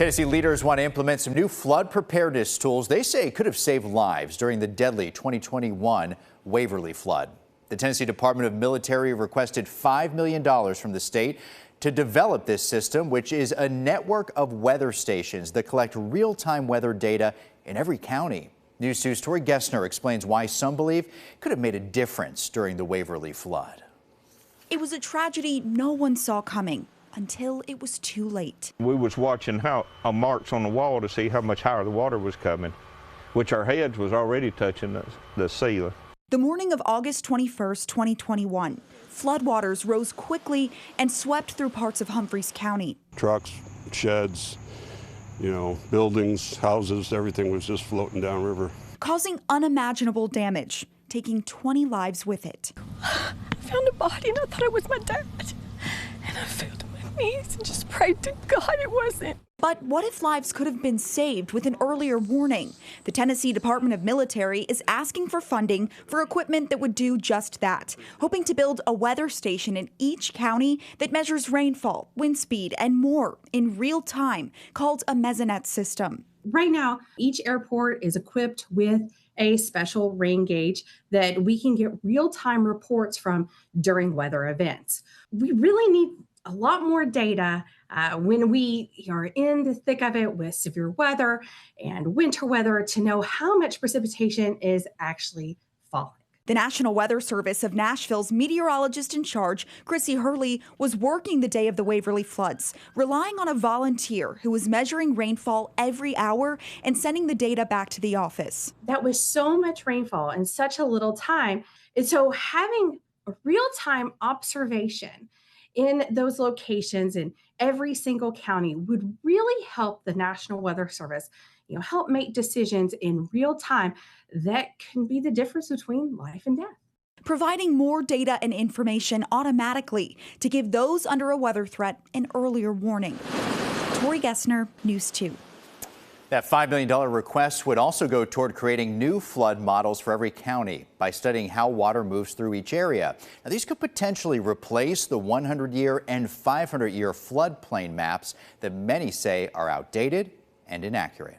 Tennessee leaders want to implement some new flood preparedness tools they say could have saved lives during the deadly 2021 Waverly flood. The Tennessee Department of Military requested $5 million from the state to develop this system, which is a network of weather stations that collect real-time weather data in every county. News 2's Tori Gessner explains why some believe it could have made a difference during the Waverly flood. It was a tragedy no one saw coming until it was too late. We was watching how marks on the wall to see how much higher the water was coming, which our heads was already touching the ceiling. The morning of August 21st, 2021, floodwaters rose quickly and swept through parts of Humphreys County. Trucks, sheds, buildings, houses, everything was just floating downriver, causing unimaginable damage, taking 20 lives with it. I found a body and I thought it was my dad. And I fell to my knees and just prayed to God it wasn't. But what if lives could have been saved with an earlier warning? The Tennessee Department of Military is asking for funding for equipment that would do just that, hoping to build a weather station in each county that measures rainfall, wind speed, and more in real time, called a mesonet system. Right now, each airport is equipped with a special rain gauge that we can get real-time reports from during weather events. We really need a lot more data when we are in the thick of it with severe weather and winter weather to know how much precipitation is actually falling. The National Weather Service of Nashville's meteorologist in charge, Chrissy Hurley, was working the day of the Waverly floods, relying on a volunteer who was measuring rainfall every hour and sending the data back to the office. That was so much rainfall in such a little time. And so having a real-time observation in those locations in every single county would really help the National Weather Service, help make decisions in real time that can be the difference between life and death. Providing more data and information automatically to give those under a weather threat an earlier warning. Tori Gessner, News 2. That $5 million request would also go toward creating new flood models for every county by studying how water moves through each area. Now, these could potentially replace the 100-year and 500-year floodplain maps that many say are outdated and inaccurate.